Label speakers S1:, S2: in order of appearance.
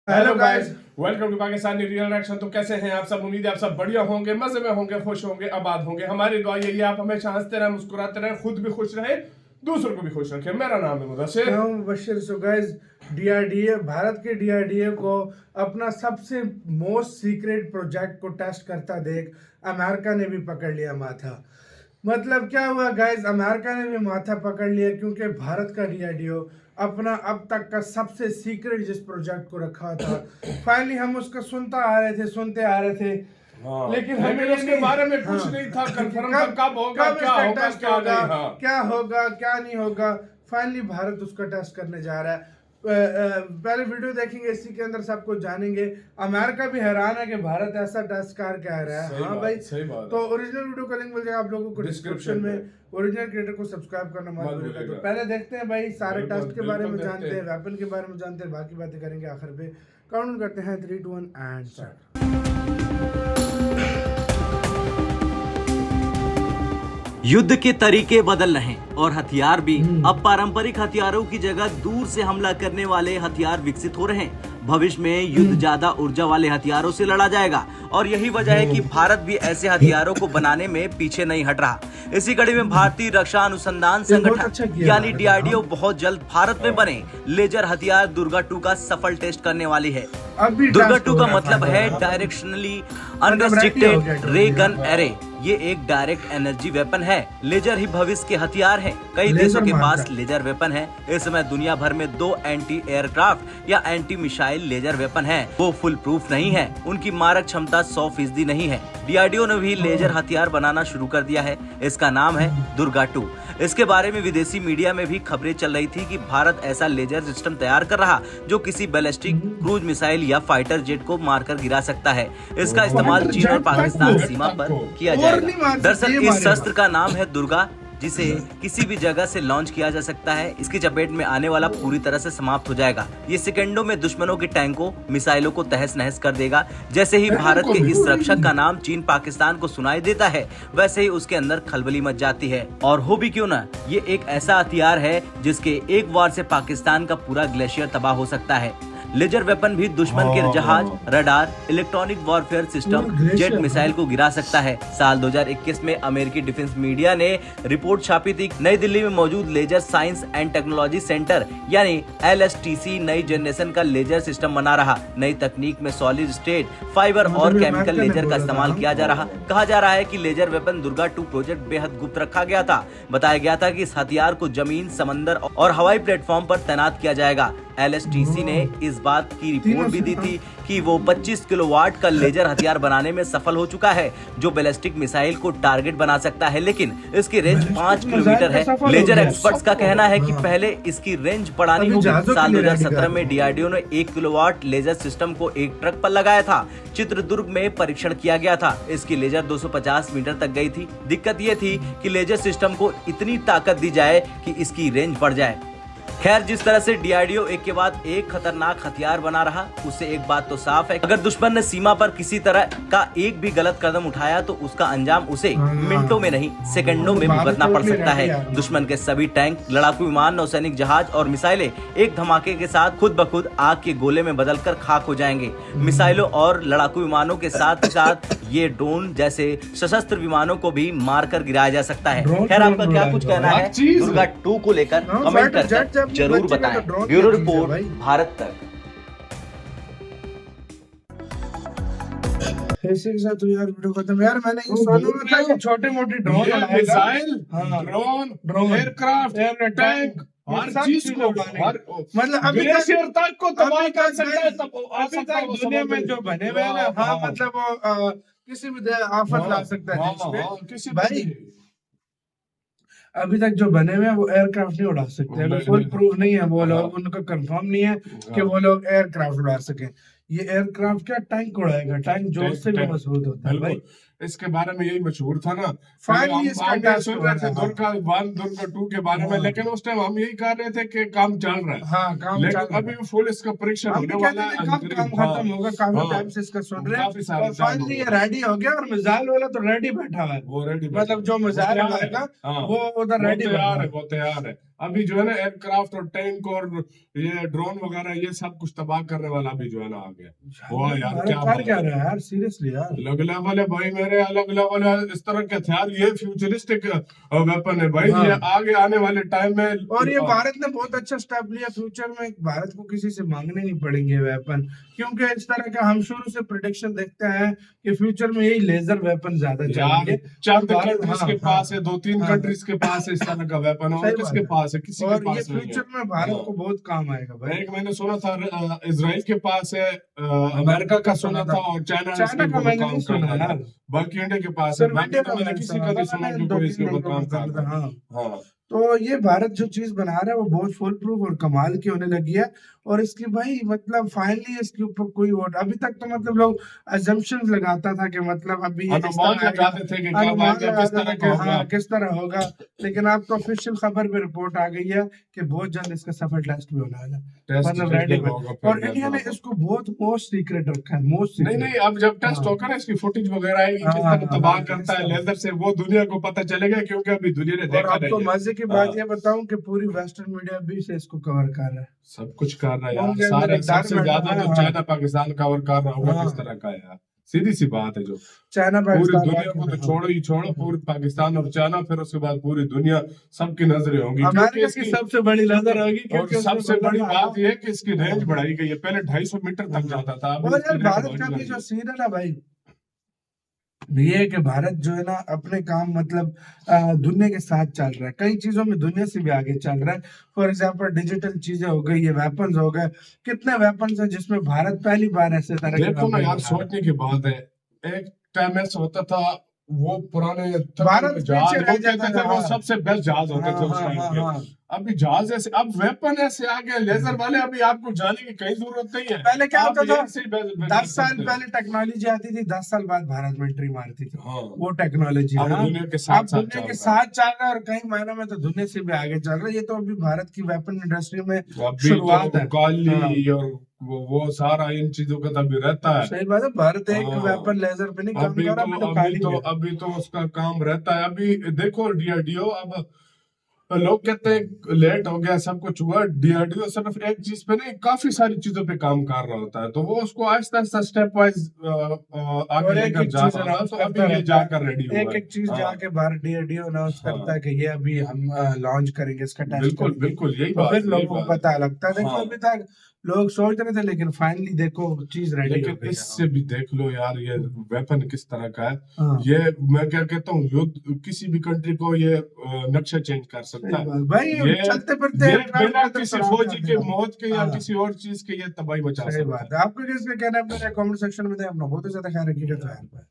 S1: Hello guys, welcome to Pakistani real reaction. तो कैसे हैं आप सब? उम्मीद है आप सब बढ़िया होंगे, मजे में होंगे, खुश होंगे, आबाद होंगे। हमारी दुआ यही है आप हमेशा हंसते रहें, मुस्कुराते रहें, खुद भी खुश रहें, दूसरों को भी खुश रखें। मेरा नाम है मुदस्सिर।
S2: मैं हूं Mubashshir. So guys, DRDA Bharat के डीआरडीए को अपना सबसे मोस्ट सीक्रेट प्रोजेक्ट को टेस्ट करता देख अमेरिका ने भी पकड़ लिया माथा। मतलब क्या हुआ गाइस, अमेरिका ने भी माथा पकड़ लिया क्योंकि भारत का डीआरडीओ अपना अब तक का सबसे सीक्रेट जिस प्रोजेक्ट को रखा था फाइनली हम उसका सुनते आ रहे थे
S1: लेकिन हमें उसके बारे में कुछ नहीं था कंफर्म, कब होगा, क्या होगा, क्या नहीं,
S2: क्या होगा, क्या नहीं होगा। फाइनली भारत उसका टेस्ट करने जा रहा है। पहले वीडियो देखेंगे, इसी के अंदर सब कुछ जानेंगे। अमेरिका भी हैरान है कि भारत ऐसा टेस्ट करके आ रहा है। हाँ भाई,
S1: सही बात।
S2: तो ओरिजिनल वीडियो का लिंक मिल जाएगा आप लोगों को डिस्क्रिप्शन में। ओरिजिनल क्रिएटर को सब्सक्राइब करना मत भूलिएगा। तो पहले देखते हैं भाई, सारे टेस्ट के बारे में जानते हैं, वेपन के बारे में जानते हैं, बाकी बातें करेंगे आखिर पे। काउंट करते हैं 3, 2, 1 एंड स्टार्ट।
S3: युद्ध के तरीके बदल रहे हैं और हथियार भी। अब पारंपरिक हथियारों की जगह दूर से हमला करने वाले हथियार विकसित हो रहे हैं। भविष्य में युद्ध ज्यादा ऊर्जा वाले हथियारों से लड़ा जाएगा और यही वजह है कि भारत भी ऐसे हथियारों को बनाने में पीछे नहीं हट रहा। इसी कड़ी में भारतीय रक्षा अनुसंधान संगठन यानी डीआरडीओ बहुत जल्द भारत में बने लेजर हथियार दुर्गा 2 का सफल टेस्ट करने वाली है। दुर्गा 2 का मतलब है डायरेक्शनली अनरिस्ट्रिक्टेड रे गन एरे। ये एक डायरेक्ट एनर्जी वेपन है। लेजर ही भविष्य के हथियार हैं। कई देशों के पास लेजर वेपन है। इस समय दुनिया भर में 2 एंटी एयरक्राफ्ट या एंटी मिसाइल लेजर वेपन है। वो फुल प्रूफ नहीं है, उनकी मारक क्षमता 100% नहीं है। डीआरडीओ ने भी लेजर हथियार बनाना शुरू कर दिया है। इसका नाम है दुर्गा 2। इसके बारे में विदेशी मीडिया में भी खबरें चल रही थी कि भारत ऐसा लेजर सिस्टम तैयार कर रहा जो किसी बैलिस्टिक क्रूज मिसाइल या फाइटर जेट को मारकर गिरा सकता है। इसका इस्तेमाल चीन और पाकिस्तान सीमा पर किया जाएगा। दरअसल इस शस्त्र का नाम है दुर्गा, जिसे किसी भी जगह से लॉन्च किया जा सकता है। इसकी चपेट में आने वाला पूरी तरह से समाप्त हो जाएगा। ये सेकंडों में दुश्मनों के टैंकों, मिसाइलों को तहस नहस कर देगा। जैसे ही भारत के इस रक्षक का नाम चीन पाकिस्तान को सुनाई देता है, वैसे ही उसके अंदर खलबली मच जाती है। और हो भी क्यों ना, ये एक ऐसा हथियार है जिसके एक वार से पाकिस्तान का पूरा ग्लेशियर तबाह हो सकता है। लेजर वेपन भी दुश्मन के जहाज, radar, electronic warfare system, jet missile को गिरा सकता है। साल 2021 में अमेरिकी डिफेंस मीडिया ने रिपोर्ट छापी थी। नई दिल्ली में मौजूद laser science and technology centre यानी LSTC नई जनरेशन का लेजर सिस्टम बना रहा। नई तकनीक में सॉलिड स्टेट, फाइबर और केमिकल लेजर का इस्तेमाल किया जा रहा। कहा जा रहा है कि लेजर वेपन दुर्गा 2 प्रोजेक्ट बेहद गुप्त रखा गया था। बताया गया था कि इस हथियार को जमीन, समंदर और हवाई प्लेटफॉर्म पर तैनात किया जाएगा। LSTC ने इस बात की रिपोर्ट भी दी थी कि वो 25 किलोवाट का लेजर हथियार बनाने में सफल हो चुका है जो बैलिस्टिक मिसाइल को टारगेट बना सकता है, लेकिन इसकी रेंज 5 किलोमीटर है। लेजर एक्सपर्ट्स का कहना है कि पहले इसकी रेंज बढ़ानी होगी। साल 2017 में डीआरडीओ ने 1 किलोवाट लेजर सिस्टम को एक ट्रक पर लगाया था। चित्रदुर्ग में परीक्षण किया गया था। इसकी लेजर 250 मीटर तक गई थी। दिक्कत ये थी कि लेजर सिस्टम को इतनी ताकत दी जाए कि इसकी रेंज बढ़ जाए। खैर, जिस तरह से डीआरडीओ एक के बाद एक खतरनाक हथियार बना रहा, उससे एक बात तो साफ है, अगर दुश्मन ने सीमा पर किसी तरह का एक भी गलत कदम उठाया तो उसका अंजाम उसे मिनटों में नहीं सेकंडों में भुगतना पड़ सकता है। दुश्मन के सभी टैंक, लड़ाकू विमान, नौसैनिक जहाज और मिसाइलें एक धमाके के साथ खुद ब खुद आग के गोले में बदलकर खाक हो जाएंगे। मिसाइलों और लड़ाकू विमानों के साथ साथ ये ड्रोन जैसे सशस्त्र विमानों को भी मारकर गिराया जा सकता है। खैर, आपका क्या कुछ कहना है दुर्गा 2 को लेकर? कमेंट कर जरूर बताएं। ब्यूरो रिपोर्ट, भारत तक।
S2: ऐसे के साथ तो यार वीडियो खत्म। यार मैंने ये सोनू में था कि छोटे मोटे drone,
S1: missile, drone, aircraft, tank, हर चीज को,
S2: मतलब अभी तक को तबाह कर सकता है। अभी तक दुनिया में जो बने हुए हैं ना, हाँ मतलब वो किसी भी आफत ला सकता है देश में भाई। अभी तक जो बने हुए हैं वो एयरक्राफ्ट नहीं उड़ा सकते। अगर फुल प्रूफ नहीं है वो लोग, उनका कंफर्म नहीं है कि वो लोग एयरक्राफ्ट उड़ा सकें। ये एयरक्राफ्ट क्या टैंक उड़ाएगा? टैंक जोर से भी मजबूत होता है भाई।
S1: इसके बारे में यही मशहूर था ना।
S2: फाइनली
S1: सुन रहे थे दुर्गा 1, दुर्गा 2 के बारे में, लेकिन उस टाइम हम यही कह रहे थे कि काम चल रहा है।
S2: हाँ, काम चल रहा है।
S1: अभी फुल इसका परीक्षण होने वाला है।
S2: कब काम खत्म होगा? काफी टाइम से इसका सुन रहे हैं। फाइनली ये रेडी हो गया और मिसाइल वाला तो रेडी बैठा है।
S1: वो रेडी,
S2: मतलब जो मिसाइल आएगा वो उधर रेडी
S1: तैयार है, वो तैयार है। अभी जो है ना एयरक्राफ्ट और टैंक और ये ड्रोन वगैरह ये सब कुछ तबाह करने वाला अभी जो है ना आ गया। वाह यार क्या
S2: भारत कर क्या रहा है यार, सीरियसली यार।
S1: अलग लेवल है भाई मेरे, अलग लेवल है इस तरह के हथियार। ये फ्यूचरिस्टिक वेपन है भाई, ये आगे आने वाले टाइम में।
S2: और ये भारत ने बहुत अच्छा स्टेप लिया, फ्यूचर में भारत को किसी से मांगने नहीं पड़ेंगे वेपन, क्योंकि इस तरह का हम शुरू से प्रिडिक्शन देखते हैं कि फ्यूचर में यही लेजर वेपन ज्यादा चलेंगे।
S1: चंद कंट्रीज के पास है, 2-3 कंट्रीज के पास है इस तरह का वेपन, और किसके पास है? किसी के पास नहीं है।
S2: फ्यूचर में भारत को बहुत काम आएगा भाई।
S1: एक मैंने सुना था इजराइल के पास है, अमेरिका का सुना था, और चाइना
S2: का मैंने नहीं सुना यार,
S1: बाकी इंडिया के पास है। बाकी तो मैंने किसी का नहीं सुना कि कोई इसके ऊपर काम कर रहा है। हाँ
S2: तो ये भारत जो चीज बना रहा है वो बहुत फुल प्रूफ और कमाल की होने लगी है। और इसकी भाई मतलब फाइनली इसके ऊपर कोई वोट, अभी तक तो मतलब लोग अजम्पशंस लगाता था कि मतलब अभी
S1: अनुमान लगाते थे कि कब आएगा, किस तरह का होगा।
S2: हाँ किस तरह होगा, लेकिन अब तो ऑफिशियल खबर पे रिपोर्ट आ गई है कि बहुत जल्द इसका सफल टेस्ट भी होने वाला है, मतलब रेडी। और इंडिया ने इसको बहुत मोस्ट सीक्रेट रखा है, मोस्ट
S1: नहीं नहीं, अब जब टेस्ट होगा ना इसकी फुटेज वगैरह आएगी, किस तरह तबाह करता है लेजर से, वो दुनिया को पता चलेगा, क्योंकि अभी दुनिया ने देखा नहीं।
S2: तो मजे की बात ये बताऊं कि पूरी वेस्टर्न मीडिया भी से इसको कवर कर रहा है,
S1: सब कुछ कर रहा है यार। सारे सबसे ज्यादा जो चाइना पाकिस्तान कवर कर रहा होगा किस तरह का यार, सीधी सी बात है। जो
S2: चाइना
S1: पूरी दुनिया को तो छोड़ो ही छोड़ो, पूरी पाकिस्तान और चाइना, फिर उसके बाद पूरी दुनिया सबकी नजरें होंगी, क्योंकि इसकी
S2: सबसे बड़ी नजर होगी।
S1: और सबसे बड़ी बात यह है कि इसकी रेंज बढ़ाई गई है, पहले 250 मीटर तक जाता था।
S2: और यार भारत का भी जो सीन है ना भाई, ये है कि भारत जो है ना अपने काम मतलब दुनिया के साथ चल रहा है, कई चीजों में दुनिया से भी आगे चल रहा है। फॉर एग्जांपल डिजिटल चीजें हो गई, ये वेपन्स हो गए, कितने वेपन्स हैं जिसमें भारत पहली बार ऐसे तरह के
S1: देखो ना यार, सोचने की बात है, एक टाइम ऐसा होता था वो पुराने
S2: भारत
S1: जहाज
S2: पीछे रह जाता था,
S1: वो सबसे बेस्ट जहाज होते थे उस टाइम के। अभी जहाज ऐसे, अब वेपन ऐसे आ गए लेजर वाले, अभी आपको जाने की कहीं जरूरत नहीं है।
S2: पहले क्या होता था, 10 साल
S1: सकते हो।
S2: पहले टेक्नोलॉजी आती थी, 10 साल बाद भारत में एंट्री मारती थी,
S1: हाँ।
S2: वो टेक्नोलॉजी
S1: अब दुनिया के साथ
S2: साथ चल रहा है, और कई महीनों में तो दुनिया से भी आगे चल रहा है। ये तो अभी भारत की वेपन इंडस्ट्री में शुरुआत है।
S1: काली और वो सारा इन चीजों का तभी रहता है।
S2: सही बात है, भारत एक वेपन लेजर पे नहीं काम कर रहा,
S1: अभी तो उसका काम रहता है। अभी देखो डीआरडीओ, अब लोग कहते हैं लेट हो गया, सब कुछ हुआ, डीआरडीओ सिर्फ एक चीज पे नहीं काफी सारी चीजों पे काम कर रहा होता है, तो वो उसको आहिस्ता आहिस्ता स्टेप वाइज आगे लेकर जा रहा है। तो अभी ये जाकर रेडी हुआ है,
S2: एक चीज जाके भारत डीआरडीओ अनाउंस करता है कि ये अभी हम लॉन्च करेंगे इसका टेस्ट।
S1: बिल्कुल बिल्कुल यही
S2: बात, फिर लोगों को पता लगता है। देखो अभी तक लोग सोच रहे थे, लेकिन फाइनली देखो चीज रेडी।
S1: लेकिन इससे भी देख लो यार, ये वेपन किस तरह का है। ये मैं क्या कहता हूँ, युद्ध किसी भी कंट्री को ये नक्शा चेंज कर सकता है
S2: भाई। ये चलते फिरते
S1: बिना किसी फौजी के मौत के या किसी और चीज के ये तबाही मचा सकता है।
S2: आपको किसका कहना है, अपने कमेंट सेक्शन में अपना बहुत ज्यादा ख्याल रखिएगा।